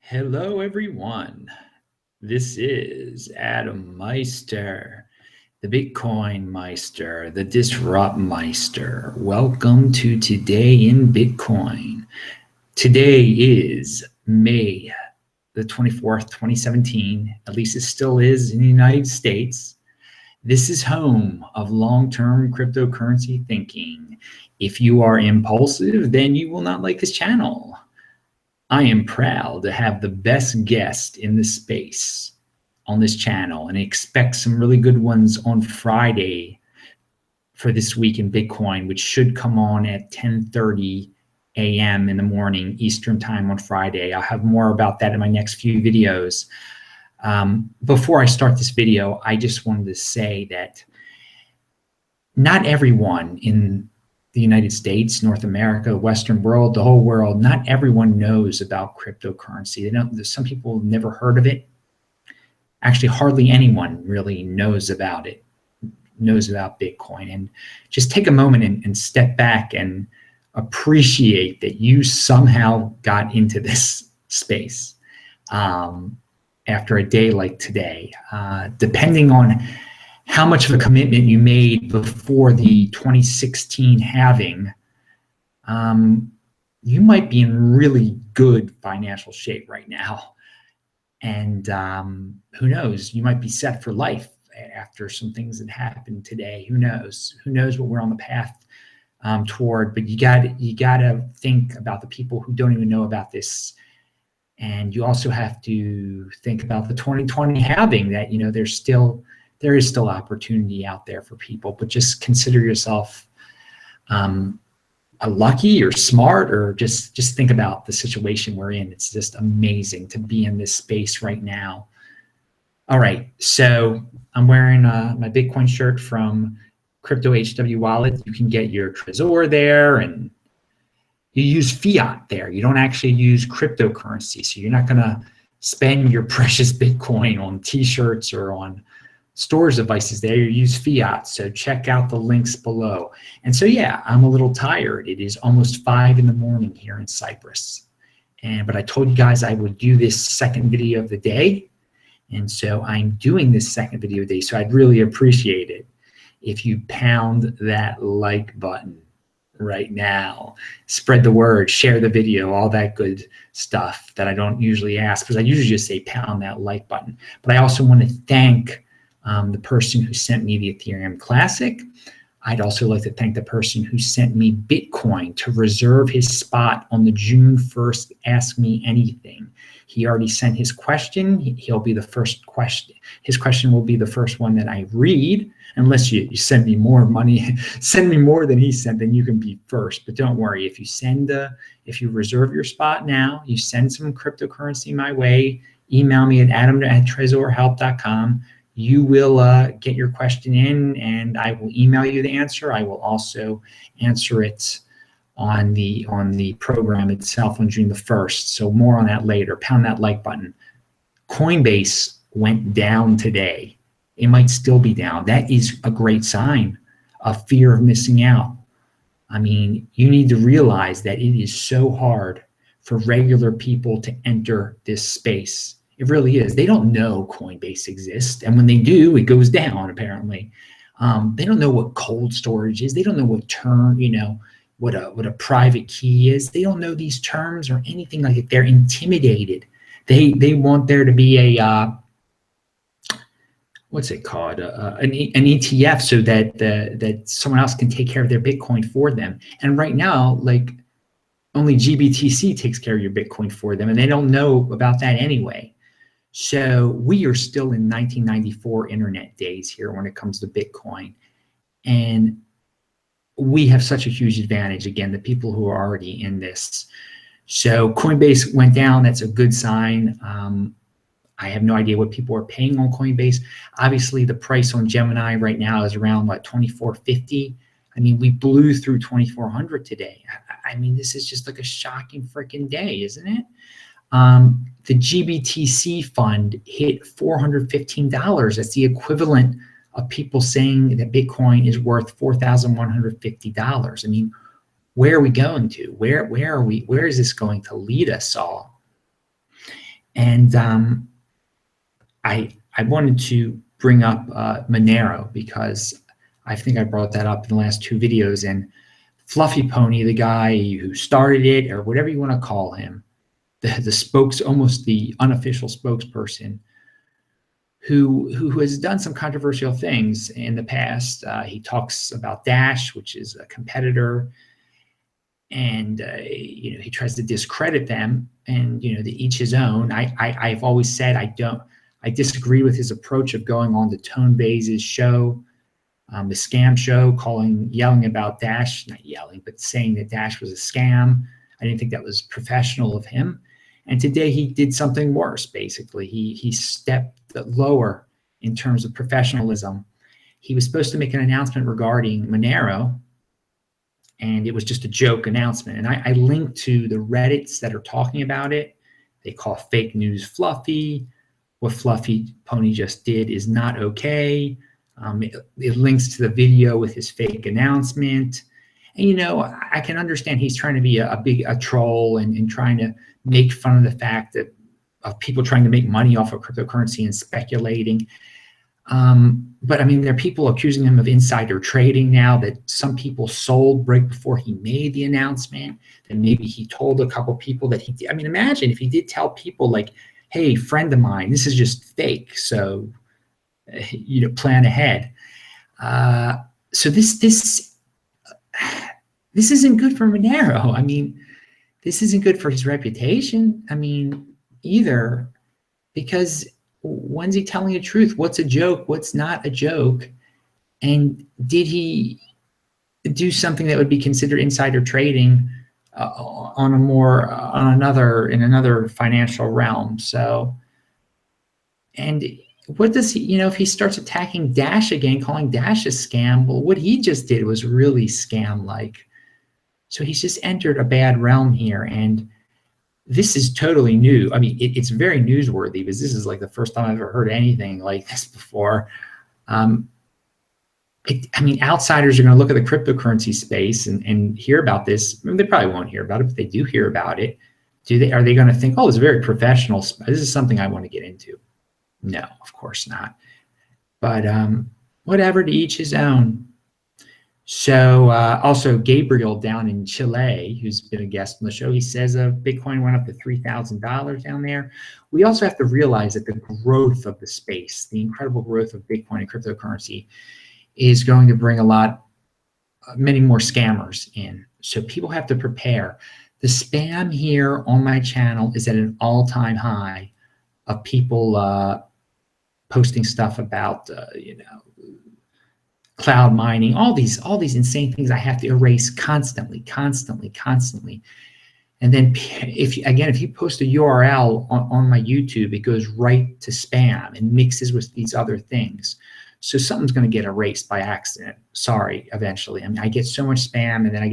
Hello, everyone. This is Adam Meister, the Bitcoin Meister, the Disrupt Meister. Welcome to Today in Bitcoin. Today is May the 24th, 2017. At least it still is in the United States. This is home of long-term cryptocurrency thinking. If you are impulsive, then you will not like this channel. I am proud to have the best guest in the space on this channel, and expect some really good ones on Friday for this week in Bitcoin, which should come on at 10:30 a.m. in the morning Eastern time on Friday. I'll have more about that in my next few videos. Before I start this video, I just wanted to say that not everyone in the United States, North America, Western world, the whole world, not everyone knows about cryptocurrency. They don't, some people have never heard of it. Actually, hardly anyone really knows about it, knows about Bitcoin. And just take a moment and step back and appreciate that you somehow got into this space after a day like today. Depending on how much of a commitment you made before the 2016 halving, you might be in really good financial shape right now. And who knows, you might be set for life after some things that happened today. Who knows what we're on the path toward. But you gotta think about the people who don't even know about this. And you also have to think about the 2020 halving, that, you know, there is still opportunity out there for people, but just consider yourself lucky or smart, or just think about the situation we're in. It's just amazing to be in this space right now. All right, so I'm wearing my Bitcoin shirt from Crypto HW Wallet. You can get your Trezor there, and you use fiat there. You don't actually use cryptocurrency, so you're not gonna spend your precious Bitcoin on t-shirts or on storage devices there. You use fiat, so check out the links below. And so, yeah, I'm a little tired. It is almost 5 in the morning here in Cyprus, but I told you guys I would do this second video of the day, and so I'm doing this second video of the day. So I'd really appreciate it if you pound that like button right now, spread the word, share the video, all that good stuff that I don't usually ask, because I usually just say pound that like button. But I also want to thank the person who sent me the Ethereum Classic. I'd also like to thank the person who sent me Bitcoin to reserve his spot on the June 1st Ask Me Anything. He already sent his question. He'll be the first question. His question will be the first one that I read, unless you send me more money, send me more than he sent, then you can be first. But don't worry, if you reserve your spot now, you send some cryptocurrency my way, email me at adam@trezorhelp.com. You will get your question in, and I will email you the answer. I will also answer it on the program itself on June the 1st. So more on that later. Pound that like button. Coinbase went down today. It might still be down. That is a great sign of fear of missing out. I mean, you need to realize that it is so hard for regular people to enter this space. It really is. They don't know Coinbase exists, and when they do, it goes down, apparently. They don't know what cold storage is. They don't know what term, what a private key is. They don't know these terms or anything like it. They're intimidated. They want there to be a what's it called? An ETF, so that someone else can take care of their Bitcoin for them. And right now, like, only GBTC takes care of your Bitcoin for them, and they don't know about that anyway. So we are still in 1994 internet days here when it comes to Bitcoin. And we have such a huge advantage, again, the people who are already in this. So Coinbase went down. That's a good sign. I have no idea what people are paying on Coinbase. Obviously, the price on Gemini right now is around, what, $24.50? I mean, we blew through 2,400 today. I mean, this is just like a shocking freaking day, isn't it? The GBTC fund hit $415. That's the equivalent of people saying that Bitcoin is worth $4,150. I mean, where are we going to? Where are we? Where is this going to lead us all? And I wanted to bring up Monero because I think I brought that up in the last 2 videos. And Fluffy Pony, the guy who started it, or whatever you want to call him, almost the unofficial spokesperson, who has done some controversial things in the past. He talks about Dash, which is a competitor, and he tries to discredit them. And to each his own. I've always said I disagree with his approach of going on to Coinbase's show, the scam show, yelling about Dash, not yelling, but saying that Dash was a scam. I didn't think that was professional of him. And today he did something worse. Basically, he stepped lower in terms of professionalism. He was supposed to make an announcement regarding Monero, and it was just a joke announcement. And I linked to the Reddits that are talking about it. They call fake news fluffy. What Fluffy Pony just did is not okay. It links to the video with his fake announcement. And, I can understand he's trying to be a troll and trying to make fun of the fact of people trying to make money off of cryptocurrency and speculating. But I mean, there are people accusing him of insider trading now, that some people sold right before he made the announcement. And maybe he told a couple people that he did. I mean, imagine if he did tell people like, hey, friend of mine, this is just fake. So, plan ahead. So this isn't good for Monero. I mean, this isn't good for his reputation. I mean, either, because when's he telling the truth? What's a joke? What's not a joke? And did he do something that would be considered insider trading in another financial realm? So, and what does he, if he starts attacking Dash again, calling Dash a scam, well, what he just did was really scam-like. So he's just entered a bad realm here, and this is totally new. I mean, it's very newsworthy, because this is like the first time I've ever heard anything like this before. Outsiders are going to look at the cryptocurrency space and hear about this. I mean, they probably won't hear about it, but they do hear about it. Are they going to think, oh, it's very professional? This is something I want to get into? No, of course not. But whatever, to each his own. So also Gabriel down in Chile, who's been a guest on the show, he says Bitcoin went up to $3,000 down there. We also have to realize that the growth of the space, the incredible growth of Bitcoin and cryptocurrency, is going to bring many more scammers in. So people have to prepare. The spam here on my channel is at an all-time high of people posting stuff about cloud mining, all these insane things I have to erase constantly. And then if you post a URL on my YouTube, it goes right to spam and mixes with these other things. So something's going to get erased by accident. Sorry, eventually. I mean, I get so much spam, and then I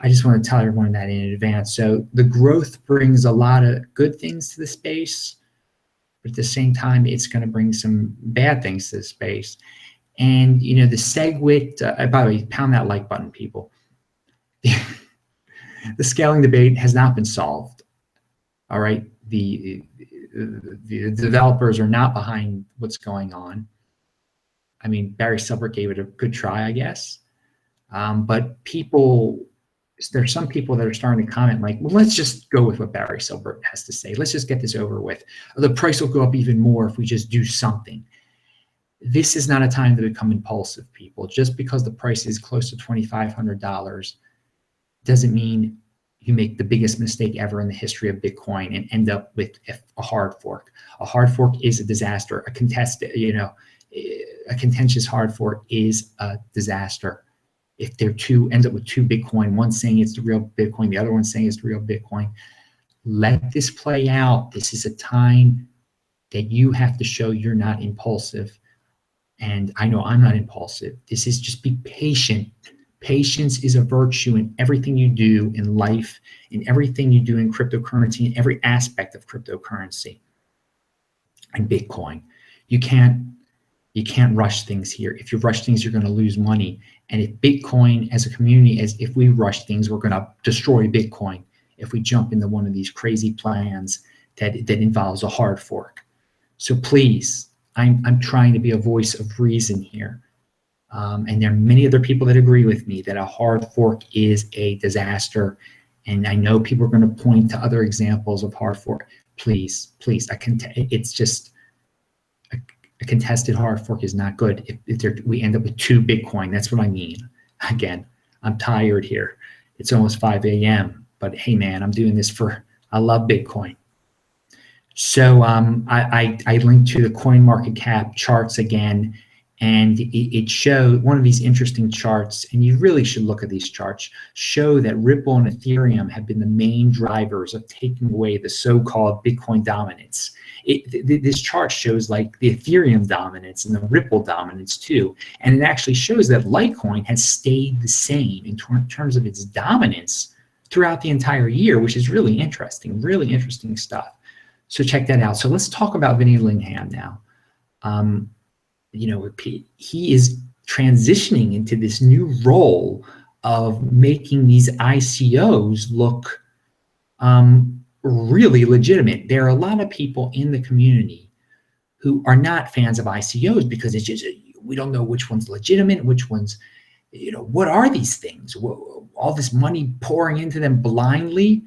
just want to tell everyone that in advance. So the growth brings a lot of good things to the space, but at the same time, it's going to bring some bad things to the space. And, the SegWit, by the way, pound that like button, people. The scaling debate has not been solved. All right. The developers are not behind what's going on. I mean, Barry Silbert gave it a good try, I guess. But there's some people that are starting to comment like, well, let's just go with what Barry Silbert has to say. Let's just get this over with. The price will go up even more if we just do something. This is not a time to become impulsive, people. Just because the price is close to $2,500 doesn't mean you make the biggest mistake ever in the history of Bitcoin and end up with a hard fork. A hard fork is a disaster. A contentious hard fork is a disaster. If they're ends up with two Bitcoin, one saying it's the real Bitcoin, the other one saying it's the real Bitcoin, let this play out. This is a time that you have to show you're not impulsive. And I know I'm not impulsive. This is just be patient. Patience is a virtue in everything you do in life, in everything you do in cryptocurrency, in every aspect of cryptocurrency and Bitcoin. You can't rush things here. If you rush things, you're going to lose money. And if Bitcoin as a community, if we rush things, we're going to destroy Bitcoin. If we jump into one of these crazy plans that involves a hard fork. So please, I'm trying to be a voice of reason here. And there are many other people that agree with me that a hard fork is a disaster. And I know people are going to point to other examples of hard fork. Please, it's just a contested hard fork is not good. If we end up with 2 Bitcoin, that's what I mean. Again, I'm tired here. It's almost 5 a.m. But hey, man, I'm doing this I love Bitcoin. So I linked to the CoinMarketCap charts again, and it showed one of these interesting charts, and you really should look at these charts, show that Ripple and Ethereum have been the main drivers of taking away the so-called Bitcoin dominance. This chart shows like the Ethereum dominance and the Ripple dominance too, and it actually shows that Litecoin has stayed the same in terms of its dominance throughout the entire year, which is really interesting stuff. So check that out. So let's talk about Vinny Lingham now. He is transitioning into this new role of making these ICOs look really legitimate. There are a lot of people in the community who are not fans of ICOs because it's just, we don't know which one's legitimate, which one's, what are these things? All this money pouring into them blindly.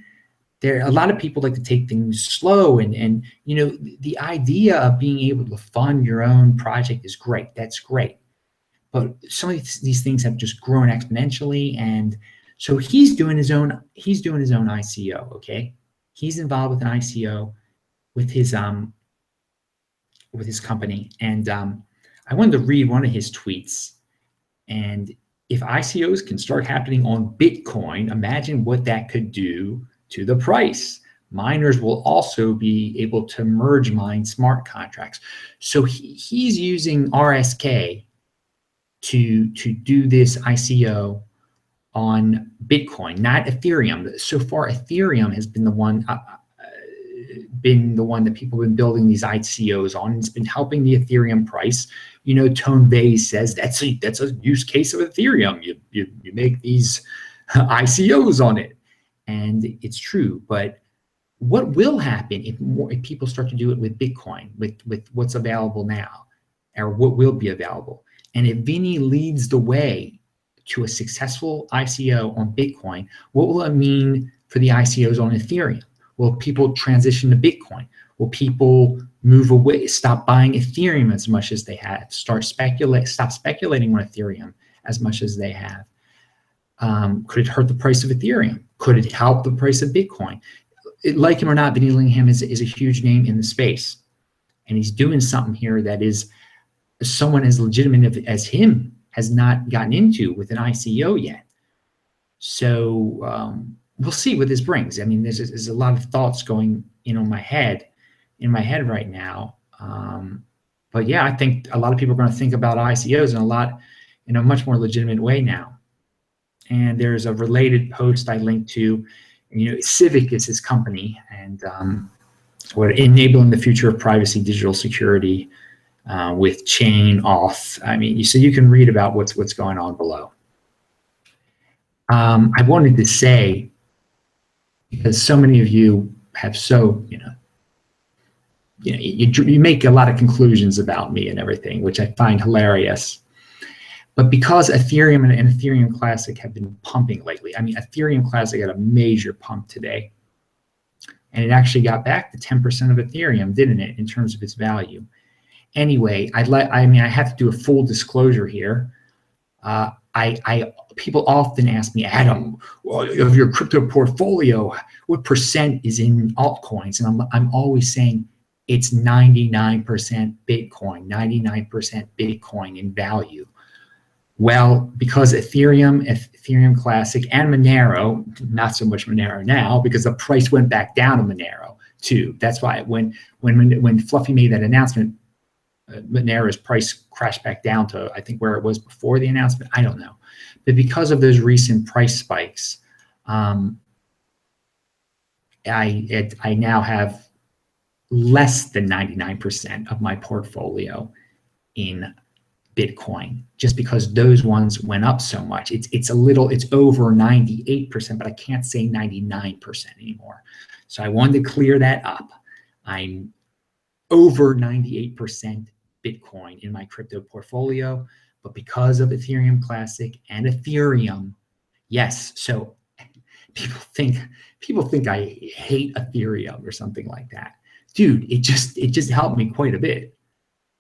A lot of people like to take things slow, and the idea of being able to fund your own project is great. That's great. But some of these things have just grown exponentially, and so he's doing his own ICO, okay? He's involved with an ICO with his company, and I wanted to read one of his tweets. And if ICOs can start happening on Bitcoin, imagine what that could do to the price. Miners will also be able to merge mine smart contracts. So he's using RSK to do this ICO on Bitcoin, not Ethereum. So far, Ethereum has been the one that people have been building these ICOs on. It's been helping the Ethereum price. Coinbase says that's a use case of Ethereum. You make these ICOs on it. And it's true, but what will happen if people start to do it with Bitcoin, with what's available now, or what will be available? And if Vinny leads the way to a successful ICO on Bitcoin, what will it mean for the ICOs on Ethereum? Will people transition to Bitcoin? Will people move away, stop buying Ethereum as much as they have, stop speculating on Ethereum as much as they have? Could it hurt the price of Ethereum? Could it help the price of Bitcoin? Like him or not, Vinny Lingham is a huge name in the space. And he's doing something here that is someone as legitimate as him has not gotten into with an ICO yet. So we'll see what this brings. I mean, there's a lot of thoughts going in my head right now. But yeah, I think a lot of people are going to think about ICOs in a much more legitimate way now. And there's a related post I linked to. Civic is his company, and we're enabling the future of privacy, digital security with chain auth. I mean, so you can read about what's going on below. I wanted to say, because so many of you have you make a lot of conclusions about me and everything, which I find hilarious. But because Ethereum and Ethereum Classic have been pumping lately, I mean, Ethereum Classic had a major pump today, and it actually got back to 10% of Ethereum, didn't it, in terms of its value? Anyway, I have to do a full disclosure here. People often ask me, Adam, of your crypto portfolio, what percent is in altcoins? And I'm always saying it's 99% Bitcoin, 99% Bitcoin in value. Well, because Ethereum Classic, and Monero, not so much Monero now, because the price went back down to Monero too. That's why when Fluffy made that announcement, Monero's price crashed back down to, I think, where it was before the announcement. I don't know. But because of those recent price spikes, I now have less than 99% of my portfolio in Bitcoin, just because those ones went up so much. It's over 98%, but I can't say 99% anymore. So I wanted to clear that up. I'm over 98% Bitcoin in my crypto portfolio, but because of Ethereum Classic and Ethereum, yes. So people think I hate Ethereum or something like that. Dude, it just helped me quite a bit.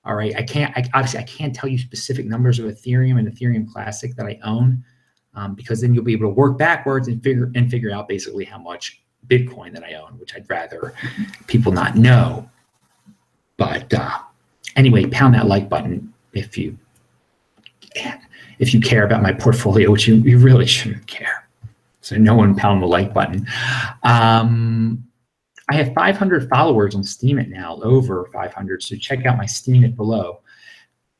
All right, obviously I can't tell you specific numbers of Ethereum and Ethereum Classic that I own, because then you'll be able to work backwards and figure out basically how much Bitcoin that I own, which I'd rather people not know. But anyway, pound that like button if you care about my portfolio, which you really shouldn't care. So no one pound the like button. I have 500 followers on Steemit now, over 500. So check out my Steemit below.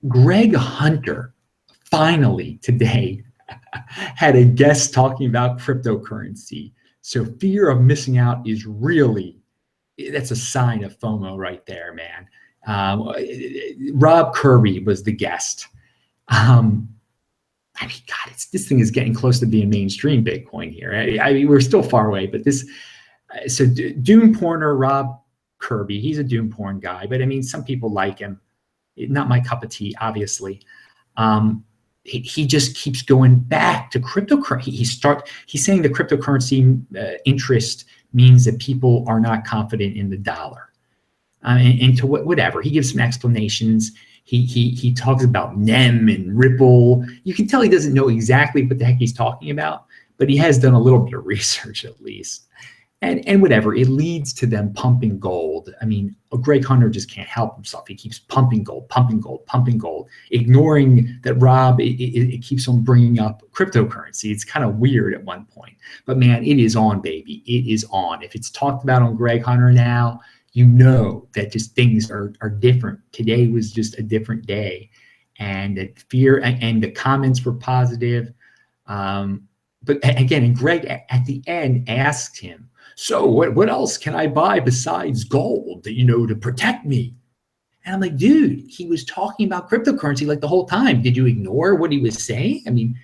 Greg Hunter finally today had a guest talking about cryptocurrency. So fear of missing out is really, that's a sign of FOMO right there, man. Rob Kirby was the guest. I mean, God, this thing is getting close to being mainstream Bitcoin here. I mean, we're still far away, but this, so doom porner Rob Kirby, he's a doom porn guy, but I mean, some people like him. Not my cup of tea, obviously. He just keeps going back to cryptocurrency. He's saying the cryptocurrency interest means that people are not confident in the dollar. And to whatever, he gives some explanations. He talks about NEM and Ripple. You can tell he doesn't know exactly what the heck he's talking about, but he has done a little bit of research at least. And whatever, it leads to them pumping gold. I mean, Greg Hunter just can't help himself. He keeps pumping gold, ignoring that Rob, it keeps on bringing up cryptocurrency. It's kind of weird at one point. But man, it is on, baby. It is on. If it's talked about on Greg Hunter now, you know that just things are different. Today was just a different day. And that fear, and the comments were positive. But again, and Greg at the end asked him, so what else can I buy besides gold, to protect me? And I'm like, dude, he was talking about cryptocurrency like the whole time. Did you ignore what he was saying? I mean,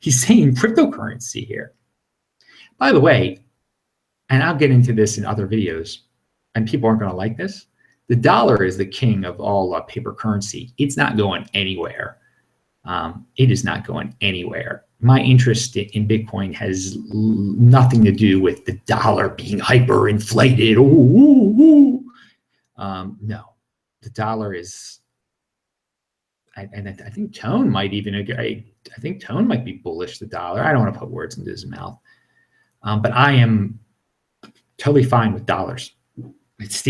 he's saying cryptocurrency here. By the way, and I'll get into this in other videos, and people aren't going to like this, the dollar is the king of all paper currency. It's not going anywhere. It is not going anywhere. My interest in Bitcoin has nothing to do with the dollar being hyperinflated. No, the dollar is, and I think Tone might even agree. I think Tone might be bullish the dollar. I don't want to put words into his mouth, but I am totally fine with dollars. It's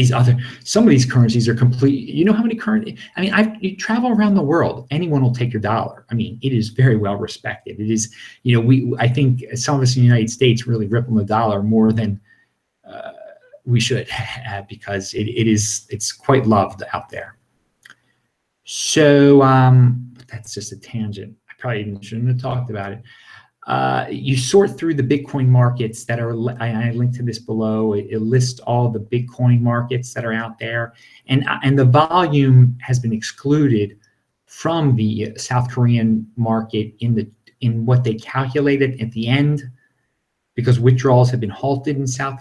some of these currencies are complete. You know how many I mean, you travel around the world, anyone will take your dollar. I mean, it is very well respected. It is, I think some of us in the United States really rip on the dollar more than we should, because it's quite loved out there. So that's just a tangent. I probably shouldn't have talked about it. You sort through the Bitcoin markets that are, I linked to this below. It lists all the Bitcoin markets that are out there, and the volume has been excluded from the South Korean market in what they calculated at the end, because withdrawals have been halted in South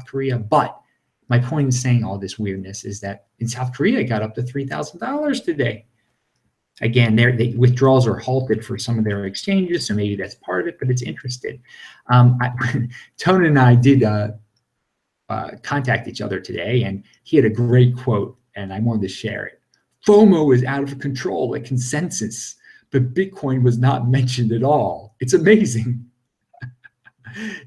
Korea. But my point in saying all this weirdness is that in South Korea, it got up to $3,000 today. Again, the withdrawals are halted for some of their exchanges, so maybe that's part of it, but it's interesting. Tone and I did contact each other today, and he had a great quote, and I wanted to share it. FOMO is out of control at consensus, but Bitcoin was not mentioned at all. It's amazing.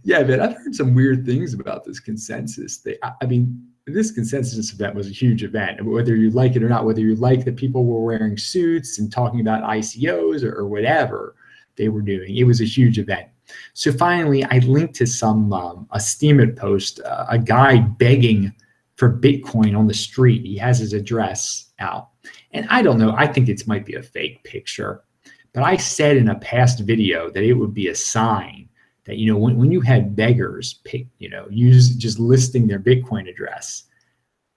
Yeah, man, I've heard some weird things about this consensus. I mean, this consensus event was a huge event, whether you like it or not, whether you like that people were wearing suits and talking about ICOs or whatever they were doing. It was a huge event. So finally, I linked to a Steemit post, a guy begging for Bitcoin on the street. He has his address out. And I don't know, I think it might be a fake picture, but I said in a past video that it would be a sign that, when you had beggars just listing their Bitcoin address,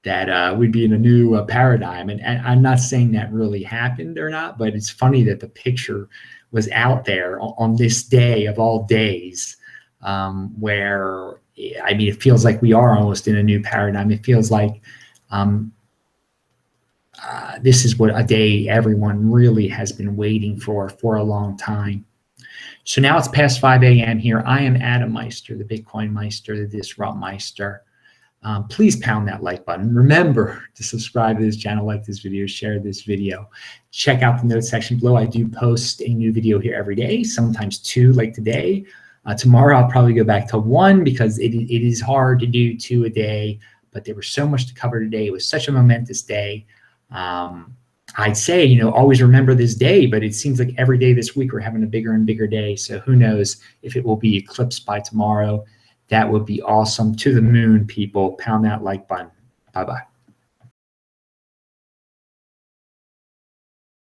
that we'd be in a new paradigm. And I'm not saying that really happened or not, but it's funny that the picture was out there on this day of all days, where, I mean, it feels like we are almost in a new paradigm. It feels like This is what a day everyone really has been waiting for a long time. So now it's past 5 a.m. here. I am Adam Meister, the Bitcoin Meister, the Disrupt Meister. Please pound that like button. Remember to subscribe to this channel, like this video, share this video. Check out the notes section below. I do post a new video here every day, sometimes 2 like today. Tomorrow I'll probably go back to 1 because it is hard to do 2 a day, but there was so much to cover today. It was such a momentous day. I'd say, you know, always remember this day, but it seems like every day this week we're having a bigger and bigger day. So who knows if it will be eclipsed by tomorrow. That would be awesome. To the moon, people. Pound that like button. Bye-bye.